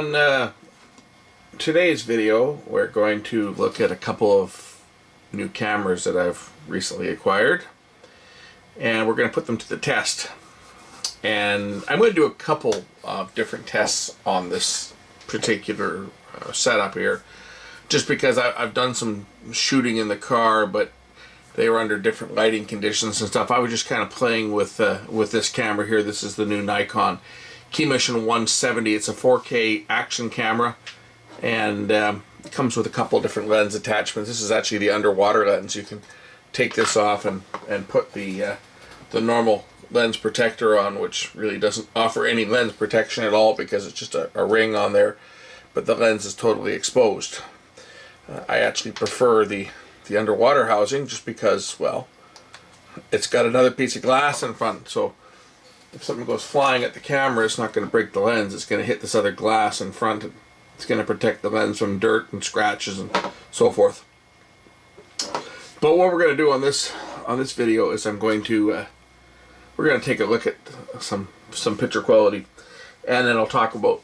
on today's video, we're going to look at a couple of new cameras that I've recently acquired, and we're going to put them to the test. And I'm going to do a couple of different tests on this particular setup here, just because I've done some shooting in the car, but they were under different lighting conditions and stuff. I was just kind of playing with this camera here. This is the new Nikon KeyMission 170. It's a 4K action camera, and it comes with a couple of different lens attachments. This is actually the underwater lens. You can take this off and put the normal lens protector on, which really doesn't offer any lens protection at all because it's just a ring on there, but the lens is totally exposed. I actually prefer the underwater housing just because, well, it's got another piece of glass in front, so if something goes flying at the camera, it's not going to break the lens. It's going to hit this other glass in front, and it's going to protect the lens from dirt and scratches and so forth. But what we're going to do on this video is we're going to take a look at some picture quality, and then I'll talk about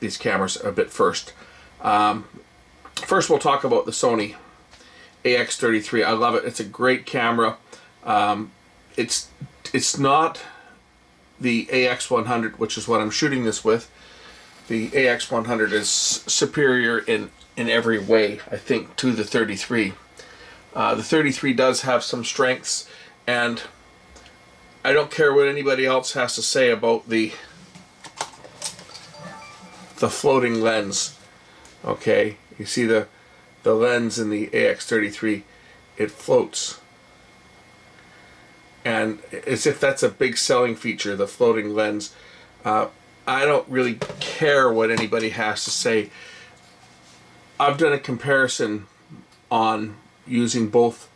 these cameras a bit first. First, we'll talk about the Sony AX33. I love it. It's a great camera. It's not the AX100, which is what I'm shooting this with. The AX100 is superior in every way, I think, to the 33. The 33 does have some strengths, and I don't care what anybody else has to say about the floating lens. Okay, you see the lens in the AX33, it floats, and as if that's a big selling feature, the floating lens. I don't really care what anybody has to say. I've done a comparison on using both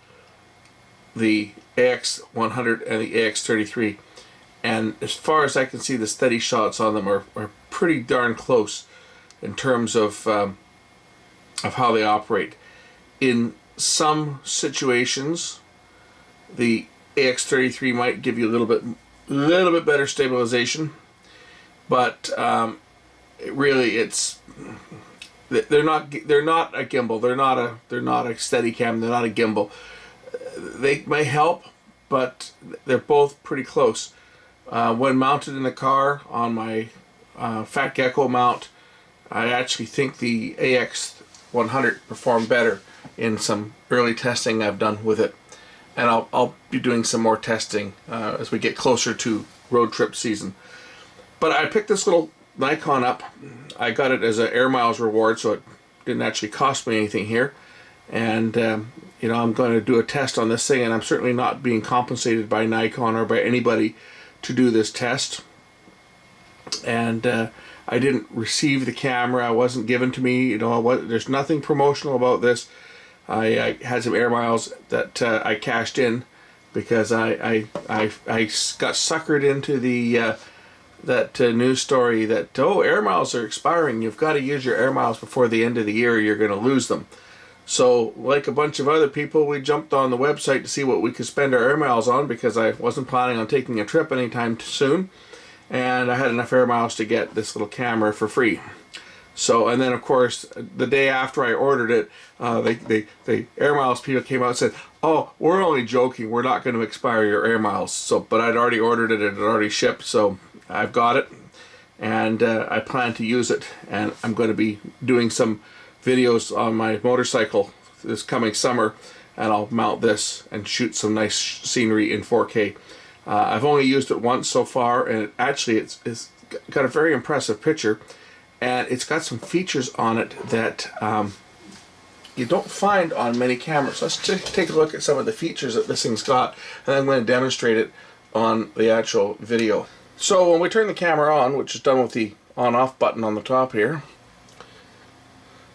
the AX100 and the AX33, and as far as I can see, the steady shots on them are pretty darn close in terms of how they operate. In some situations, the AX33 might give you a little bit better stabilization, but they're not a gimbal. They're not a steady cam. They're not a gimbal. They may help, but they're both pretty close. When mounted in the car on my Fat Gecko mount, I actually think the AX100 performed better in some early testing I've done with it, and I'll be doing some more testing as we get closer to road trip season. But I picked this little Nikon up. I got it as an air miles reward, so it didn't actually cost me anything here. And I'm going to do a test on this thing, and I'm certainly not being compensated by Nikon or by anybody to do this test. And I didn't receive the camera. It wasn't given to me. There's nothing promotional about this. I had some air miles that I cashed in because I got suckered into that news story that, oh, air miles are expiring. You've got to use your air miles before the end of the year. You're going to lose them. So, like a bunch of other people, we jumped on the website to see what we could spend our air miles on because I wasn't planning on taking a trip anytime soon, and I had enough air miles to get this little camera for free. So, and then of course, the day after I ordered it, the air miles people came out and said, "Oh, we're only joking. We're not going to expire your air miles." So, but I'd already ordered it. It had already shipped, so I've got it, and I plan to use it. And I'm going to be doing some videos on my motorcycle this coming summer, and I'll mount this and shoot some nice scenery in 4K. I've only used it once so far, and it's got a very impressive picture, and it's got some features on it that you don't find on many cameras. Let's take a look at some of the features that this thing's got, and I'm going to demonstrate it on the actual video. So when we turn the camera on, which is done with the on-off button on the top here,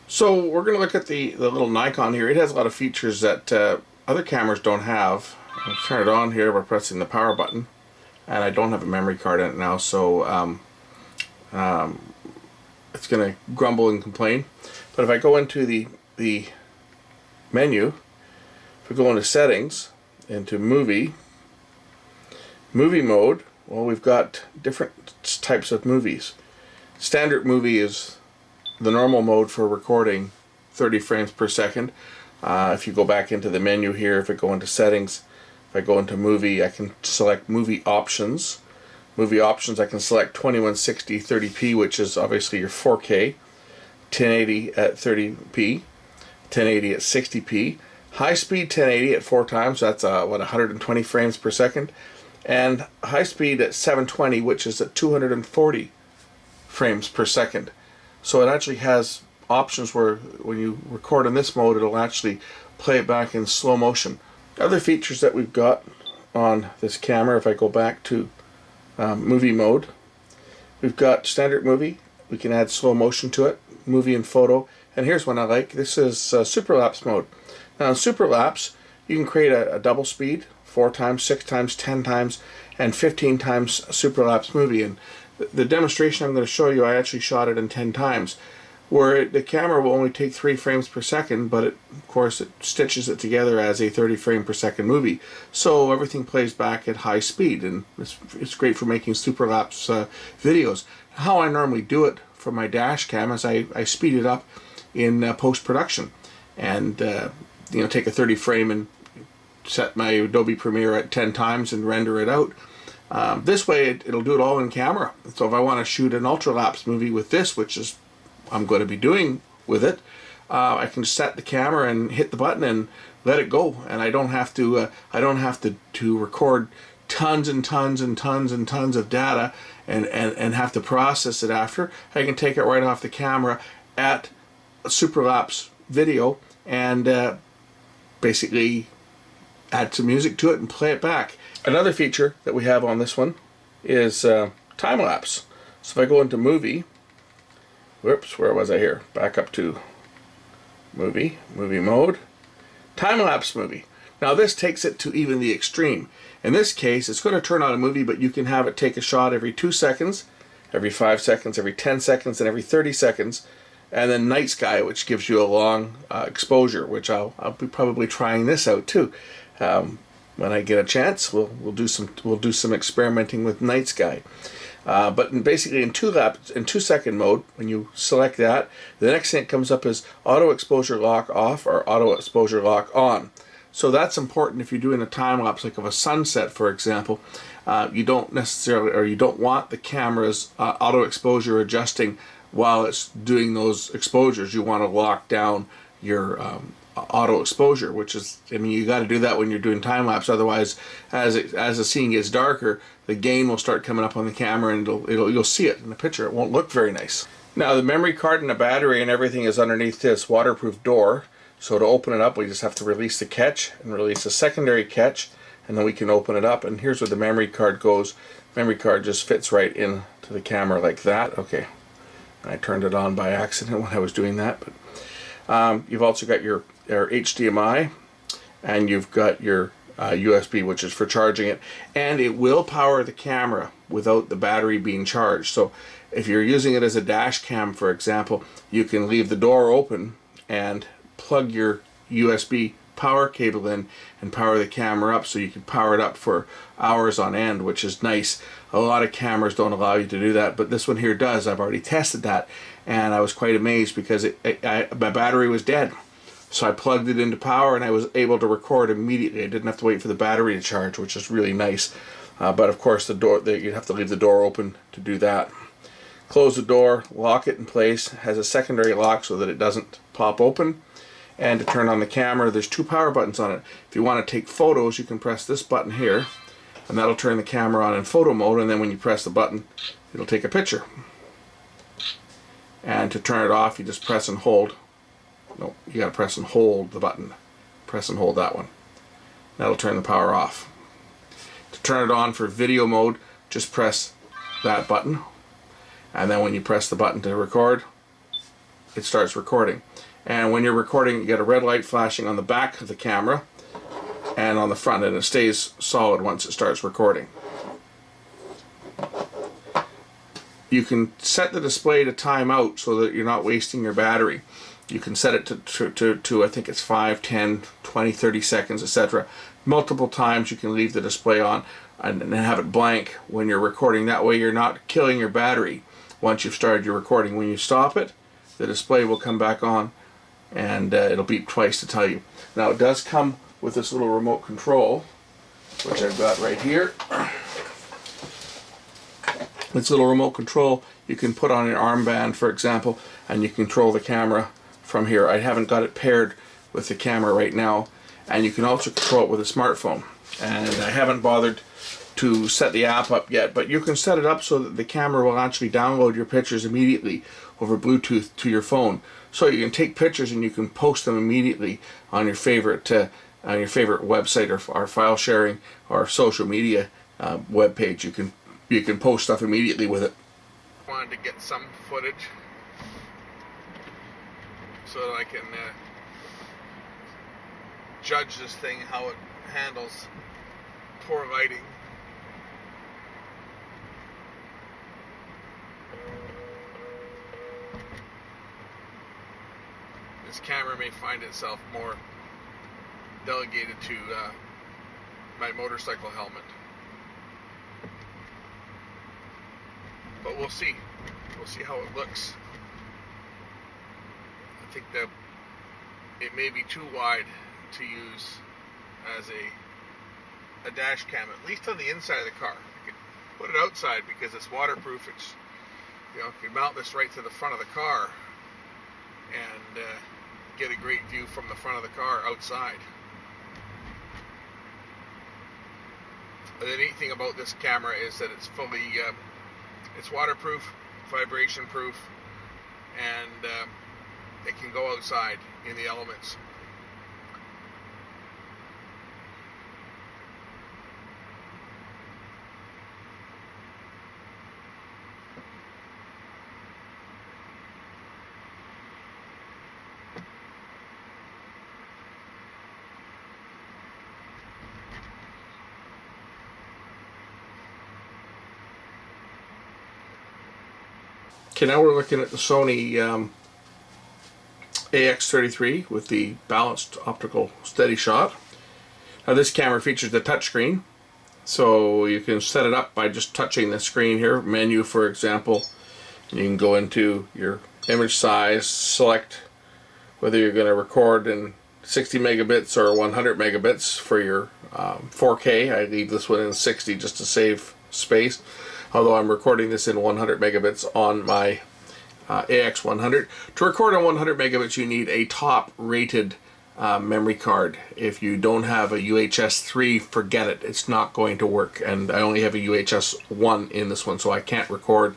so we're going to look at the little Nikon here. It has a lot of features that other cameras don't have. I'll turn it on here by pressing the power button, and I don't have a memory card in it now, so it's going to grumble and complain. But if I go into the menu, if we go into settings, into movie mode, well, we've got different types of movies. Standard movie is the normal mode for recording 30 frames per second. If you go back into the menu here, if I go into settings, if I go into movie, I can select movie options. Movie options, I can select 2160 30p, which is obviously your 4K, 1080 at 30p, 1080 at 60p, high speed 1080 at 4 times, that's 120 frames per second, and high speed at 720, which is at 240 frames per second. So it actually has options where when you record in this mode, it'll actually play it back in slow motion. Other features that we've got on this camera, if I go back to movie mode, we've got standard movie, we can add slow motion to it, movie and photo, and here's one I like. This is superlapse mode. Now in superlapse, you can create a double speed, 4 times, 6 times, 10 times, and 15 times superlapse movie. And the demonstration I'm going to show you, I actually shot it in 10 times, where the camera will only take 3 frames per second, but of course it stitches it together as a 30 frame per second movie. So everything plays back at high speed, and it's great for making superlapse videos. How I normally do it for my dash cam is I speed it up in post-production, and take a 30 frame and set my Adobe Premiere at 10 times and render it out. This way it'll do it all in camera. So if I want to shoot an ultralapse movie with this, which is I'm going to be doing with it, I can set the camera and hit the button and let it go, and I don't have to record tons and tons and tons and tons of data and have to process it after. I can take it right off the camera at a superlapse video and basically add some music to it and play it back. Another feature that we have on this one is time lapse. So if I go into movie, whoops, where was I here? Back up to movie mode, time lapse movie. Now this takes it to even the extreme. In this case, it's going to turn on a movie, but you can have it take a shot every 2 seconds, every 5 seconds, every 10 seconds, and every 30 seconds. And then night sky, which gives you a long exposure, which I'll be probably trying this out too. When I get a chance, we'll do some experimenting with night sky. But basically in 2 second mode, when you select that, the next thing that comes up is auto exposure lock off or auto exposure lock on. So that's important if you're doing a time lapse, like of a sunset, for example. You don't necessarily, or you don't want the camera's auto exposure adjusting while it's doing those exposures. You want to lock down your auto exposure, which is, I mean, you got to do that when you're doing time lapse. Otherwise, as the scene gets darker, the gain will start coming up on the camera, and you'll see it in the picture. It won't look very nice. Now the memory card and the battery and everything is underneath this waterproof door. So to open it up, we just have to release the catch and release a secondary catch, and then we can open it up. And here's where the memory card goes. Memory card just fits right into the camera like that. Okay, I turned it on by accident when I was doing that. But you've also got your HDMI, and you've got your USB, which is for charging it, and it will power the camera without the battery being charged. So if you're using it as a dash cam, for example, you can leave the door open and plug your USB power cable in and power the camera up, so you can power it up for hours on end, which is nice. A lot of cameras don't allow you to do that, but this one here does. I've already tested that, and I was quite amazed because my battery was dead. So I plugged it into power and I was able to record immediately. I didn't have to wait for the battery to charge, which is really nice. But of course you'd have to leave the door open to do that. Close the door, lock it in place, has a secondary lock so that it doesn't pop open. And to turn on the camera, there's 2 power buttons on it. If you want to take photos, you can press this button here, and that'll turn the camera on in photo mode, and then when you press the button, it'll take a picture. And to turn it off, you just press and hold. No, you gotta press and hold the button. Press and hold that one. That'll turn the power off. To turn it on for video mode, just press that button, and then when you press the button to record, it starts recording. And when you're recording, you get a red light flashing on the back of the camera and on the front, and it stays solid once it starts recording. You can set the display to time out so that you're not wasting your battery. You can set it to I think it's 5, 10, 20, 30 seconds, etc. Multiple times you can leave the display on and have it blank when you're recording. That way you're not killing your battery. once you've started your recording. When you stop it, the display will come back on, and it'll beep twice to tell you. Now it does come with this little remote control, which I've got right here. This little remote control you can put on your armband, for example, and you control the camera from here. I haven't got it paired with the camera right now, and you can also control it with a smartphone. And I haven't bothered to set the app up yet, but you can set it up so that the camera will actually download your pictures immediately over Bluetooth to your phone. So you can take pictures and you can post them immediately on your favorite website or file sharing or social media web page. You can post stuff immediately with it. I wanted to get some footage so that I can judge this thing, how it handles poor lighting. This camera may find itself more delegated to my motorcycle helmet, but we'll see. We'll see how it looks. I think that it may be too wide to use as a dash cam, at least on the inside of the car. You could put it outside because it's waterproof. It's, you could mount this right to the front of the car and get a great view from the front of the car outside. The neat thing about this camera is that it's fully, it's waterproof, vibration proof, and it can go outside in the elements. Okay, now we're looking at the Sony AX33 with the balanced optical steady shot. Now this camera features the touchscreen, so you can set it up by just touching the screen here, menu for example, and you can go into your image size, select whether you're going to record in 60 megabits or 100 megabits for your 4K. I leave this one in 60 just to save space, although I'm recording this in 100 megabits on my AX100. To record on 100 megabits you need a top rated memory card. If you don't have a UHS 3, forget it. It's not going to work, and I only have a UHS 1 in this one, so I can't record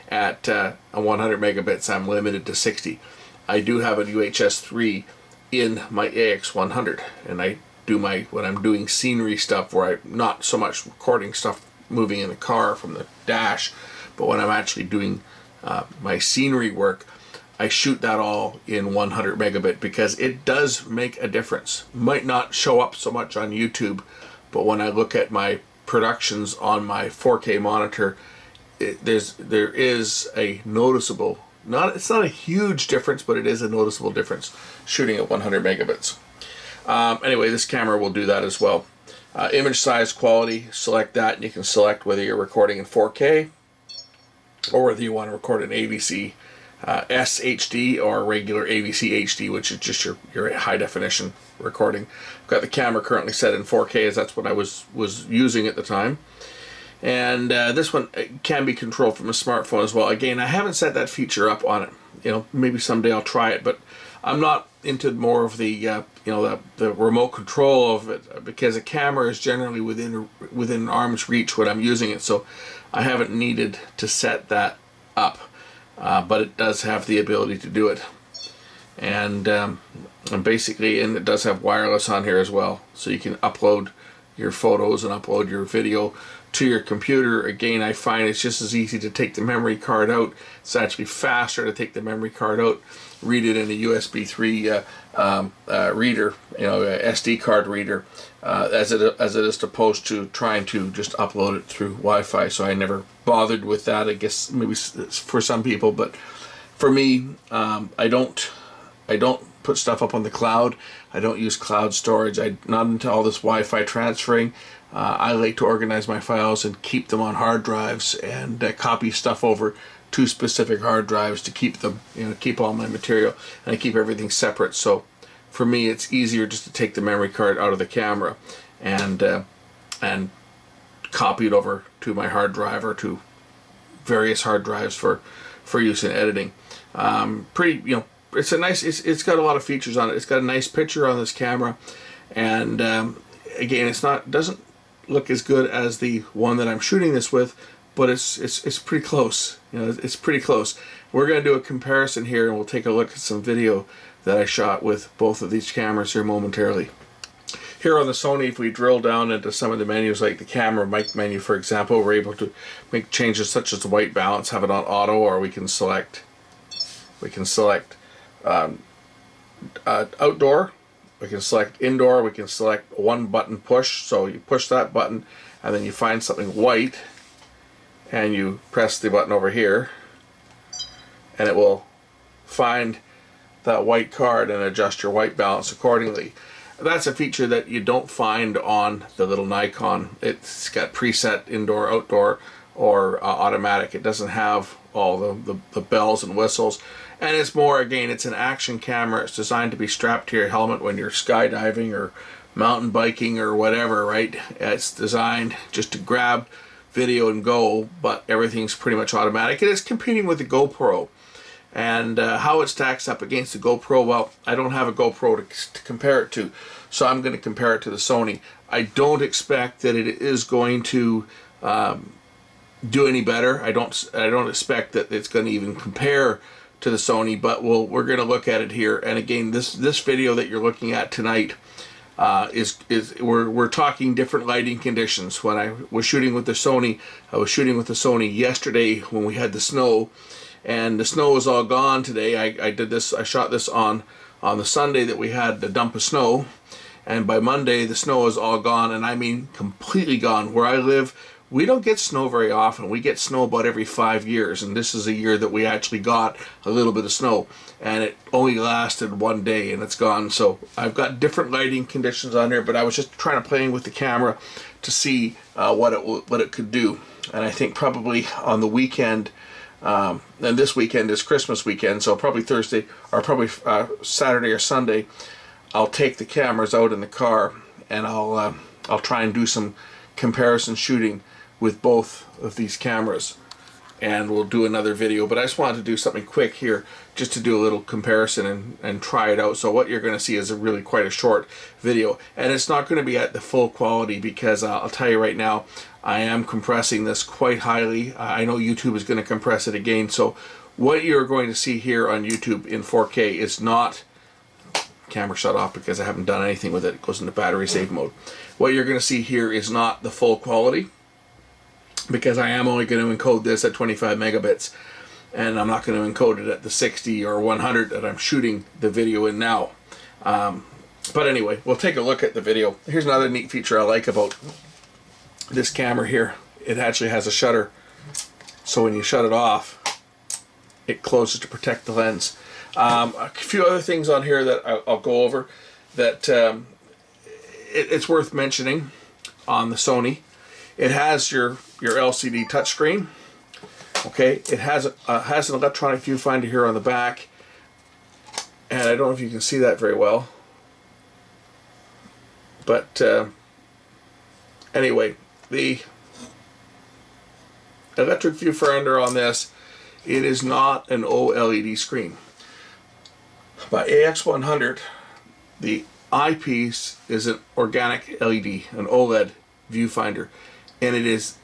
at 100 megabits. I'm limited to 60. I do have a UHS 3 in my AX100, and I do when I'm doing scenery stuff where I'm not so much recording stuff moving in the car from the dash, but when I'm actually doing my scenery work, I shoot that all in 100 megabit because it does make a difference. Might not show up so much on YouTube, but when I look at my productions on my 4K monitor, there is a noticeable, it's not a huge difference, but it is a noticeable difference shooting at 100 megabits. Anyway, this camera will do that as well. Image size, quality, select that, and you can select whether you're recording in 4K or whether you want to record in AVC SHD or regular AVC HD, which is just your high definition recording. I've got the camera currently set in 4K, as that's what I was using at the time. And this one can be controlled from a smartphone as well. Again, I haven't set that feature up on it. Maybe someday I'll try it, but I'm not into more of the the remote control of it, because a camera is generally within arm's reach when I'm using it, so I haven't needed to set that up, but it does have the ability to do it, and basically, and it does have wireless on here as well, so you can upload your photos and upload your video to your computer. Again, I find it's just as easy to take the memory card out. It's actually faster to take the memory card out, read it in a USB 3 reader, a SD card reader, as it is opposed to trying to just upload it through Wi-Fi. So I never bothered with that. I guess maybe it's for some people, but for me, I don't put stuff up on the cloud. I don't use cloud storage. I'm not into all this Wi-Fi transferring. I like to organize my files and keep them on hard drives, and copy stuff over to specific hard drives to keep them, keep all my material, and I keep everything separate. So for me, it's easier just to take the memory card out of the camera and copy it over to my hard drive or to various hard drives for use in editing. It's a nice. It's got a lot of features on it. It's got a nice picture on this camera, and again, doesn't look as good as the one that I'm shooting this with, but it's pretty close. It's pretty close. We're going to do a comparison here, and we'll take a look at some video that I shot with both of these cameras here momentarily. Here on the Sony, if we drill down into some of the menus, like the camera mic menu, for example, we're able to make changes such as the white balance, have it on auto, or we can select outdoor. We can select indoor. We can select one button push. So you push that button, and then you find something white, and you press the button over here, and it will find that white card and adjust your white balance accordingly. That's a feature that you don't find on the little Nikon. It's got preset indoor, outdoor, or automatic. It doesn't have all the bells and whistles. And it's more, again, it's an action camera. It's designed to be strapped to your helmet when you're skydiving or mountain biking or whatever, right? It's designed just to grab video and go, but everything's pretty much automatic. It is competing with the GoPro. And how it stacks up against the GoPro, well, I don't have a GoPro to compare it to, so I'm going to compare it to the Sony. I don't expect that it is going to do any better. I don't expect that it's going to even compare to the Sony, but we're going to look at it here. And again, this video that you're looking at tonight we're talking different lighting conditions. When I was shooting with the Sony, I was shooting with the Sony yesterday when we had the snow. And the snow is all gone today. I shot this on the Sunday that we had the dump of snow, and by Monday the snow is all gone, and I mean completely gone. Where I live, we don't get snow very often. We get snow about every 5 years, and this is a year that we actually got a little bit of snow, and it only lasted one day and it's gone. So I've got different lighting conditions on there, but I was just trying to play with the camera to see what it could do. And I think probably on the weekend, and this weekend is Christmas weekend, so probably Thursday or probably Saturday or Sunday, I'll take the cameras out in the car and I'll try and do some comparison shooting with both of these cameras, and we'll do another video. But I just wanted to do something quick here just to do a little comparison and try it out. So what you're going to see is really quite a short video, and it's not going to be at the full quality because I'll tell you right now, I am compressing this quite highly. I know YouTube is going to compress it again, so what you're going to see here on YouTube in 4K is not, camera shut off because I haven't done anything with it. It goes into battery save mode. What you're going to see here is not the full quality, because I am only going to encode this at 25 megabits, and I'm not going to encode it at the 60 or 100 that I'm shooting the video in now. But anyway, we'll take a look at the video. Here's another neat feature I like about this camera here. It actually has a shutter, so when you shut it off, it closes to protect the lens. A few other things on here that I'll go over that it's worth mentioning on the Sony. It has your LCD touchscreen. Okay, it has an electronic viewfinder here on the back, and I don't know if you can see that very well, but anyway, the electric viewfinder on this, it is not an OLED screen. By AX100, the eyepiece is an organic LED, an OLED viewfinder, and it is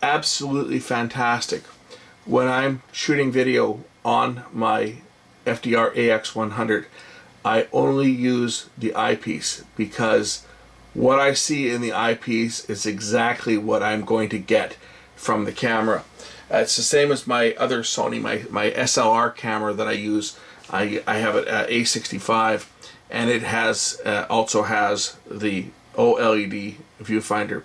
absolutely fantastic. When I'm shooting video on my FDR AX100, I only use the eyepiece because what I see in the eyepiece is exactly what I'm going to get from the camera. It's the same as my other Sony, my SLR camera that I use. I have it at A65, and it has also has the OLED viewfinder,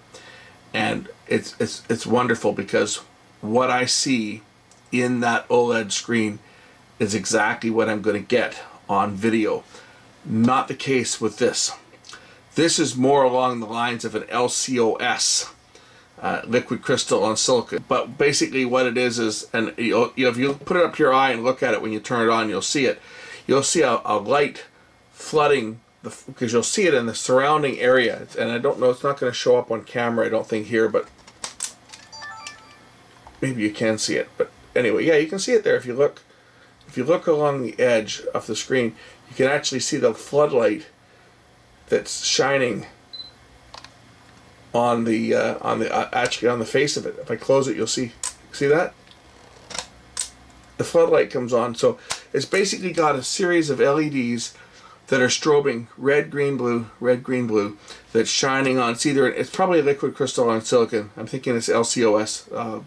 and it's wonderful because what I see in that OLED screen is exactly what I'm going to get on video. Not the case with this. This is more along the lines of an LCOS, liquid crystal on silicon. But basically what it is, and if you put it up to your eye and look at it when you turn it on, you'll see it. You'll see a light flooding, because you'll see it in the surrounding area. And I don't know, it's not going to show up on camera, I don't think here, but maybe you can see it. But anyway, yeah, you can see it there if you look. If you look along the edge of the screen, you can actually see the floodlight that's shining on the actually on the face of it. If I close it, you'll see that the floodlight comes on. So it's basically got a series of LEDs that are strobing red, green, blue, that's shining on. It's probably a liquid crystal on silicon. I'm thinking it's LCOS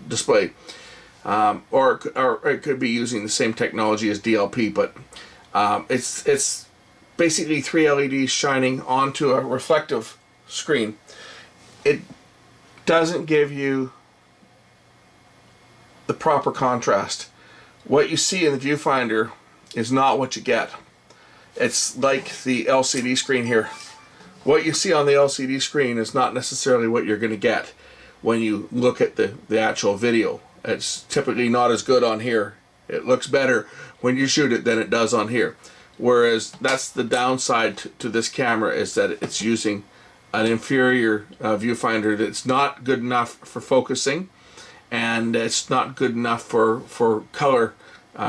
display. Or it could be using the same technology as DLP, but it's basically 3 LEDs shining onto a reflective screen. It doesn't give you the proper contrast. What you see in the viewfinder is not what you get. It's like the LCD screen here. What you see on the LCD screen is not necessarily what you're going to get when you look at the actual video. It's typically not as good on here. It looks better when you shoot it than it does on here. Whereas that's the downside to this camera, is that it's using an inferior viewfinder that's not good enough for focusing, and it's not good enough for color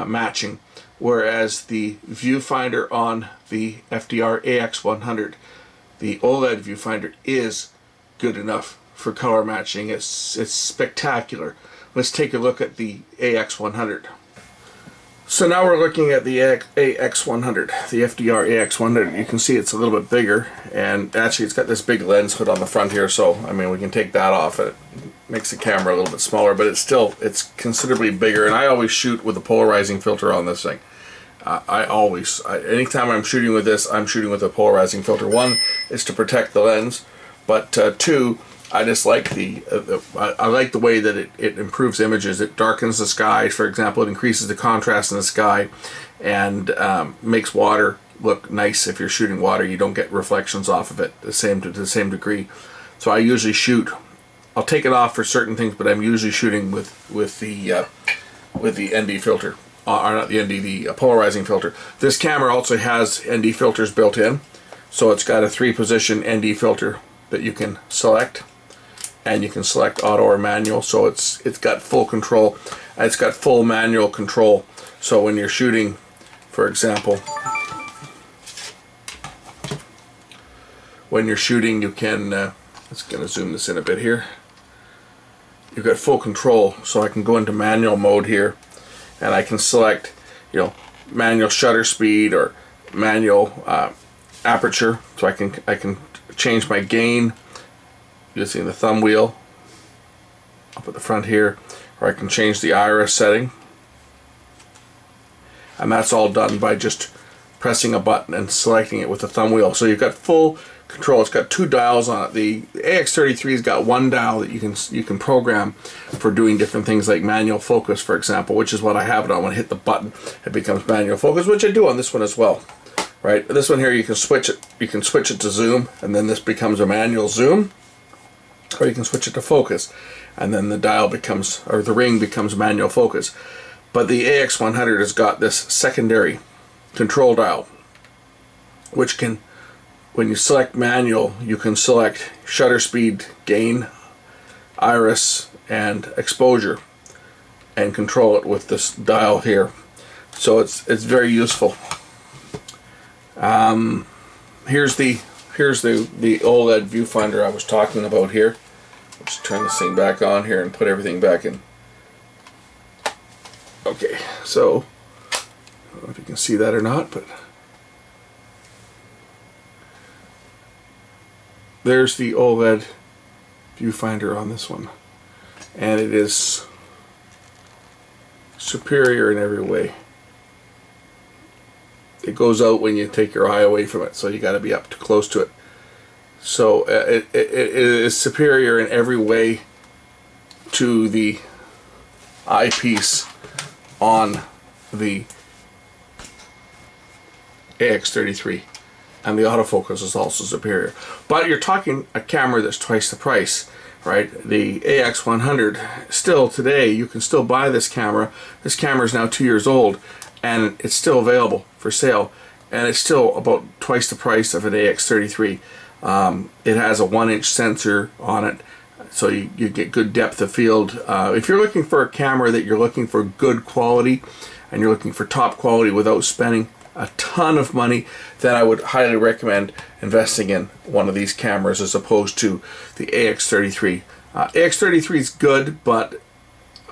matching. Whereas the viewfinder on the FDR AX100, the OLED viewfinder, is good enough for color matching. It's spectacular. Let's take a look at the AX100. So now we're looking at the AX100, the FDR AX100. You can see it's a little bit bigger, and actually it's got this big lens hood on the front here, so I mean we can take that off. It makes the camera a little bit smaller, but it's considerably bigger, and I always shoot with a polarizing filter on this thing. Anytime I'm shooting with this, I'm shooting with a polarizing filter. One is to protect the lens, but two, I just like I like the way that it improves images. It darkens the sky, for example. It increases the contrast in the sky, and makes water look nice. If you're shooting water, you don't get reflections off of it to the same degree. So I usually shoot. I'll take it off for certain things, but I'm usually shooting with the ND filter, or not the ND, the polarizing filter. This camera also has ND filters built in, so it's got a 3-position ND filter that you can select. And you can select auto or manual, so it's got full control. It's got full manual control. So when you're shooting, for example, you can, let's gonna zoom this in a bit here. You've got full control, so I can go into manual mode here, and I can select, manual shutter speed or manual aperture. So I can change my gain using the thumb wheel up at the front here, or I can change the iris setting, and that's all done by just pressing a button and selecting it with the thumb wheel. So you've got full control. It's got 2 dials on it. The AX33's got 1 dial that you can program for doing different things like manual focus, for example, which is what I have it on. When I hit the button, it becomes manual focus, which I do on this one as well. Right, this one here, you can switch it. You can switch it to zoom, and then this becomes a manual zoom. Or you can switch it to focus, and then the dial becomes, or the ring becomes manual focus. But the AX100 has got this secondary control dial, which can, when you select manual, you can select shutter speed, gain, iris, and exposure, and control it with this dial here. So it's very useful. Here's the OLED viewfinder I was talking about here. Let's turn this thing back on here and put everything back in. Okay, so I don't know if you can see that or not, but there's the OLED viewfinder on this one, and it is superior in every way. It goes out when you take your eye away from it, so you got to be up too close to it. So it is superior in every way to the eyepiece on the AX33. and the autofocus is also superior. But you're talking a camera that's twice the price, right? The AX100, still today, you can still buy this camera. This camera is now 2 years old, and it's still available for sale, and it's still about twice the price of an AX33. It has a 1-inch sensor on it, so you get good depth of field. If you're looking for a camera that you're looking for good quality, and you're looking for top quality without spending a ton of money, then I would highly recommend investing in one of these cameras as opposed to the AX33. AX33 is good, but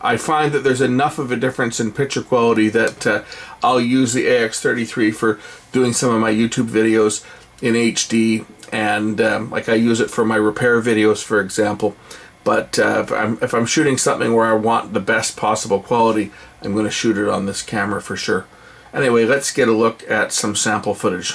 I find that there's enough of a difference in picture quality that I'll use the AX33 for doing some of my YouTube videos in HD, and like I use it for my repair videos, for example. But if I'm shooting something where I want the best possible quality, I'm going to shoot it on this camera for sure. Anyway, let's get a look at some sample footage.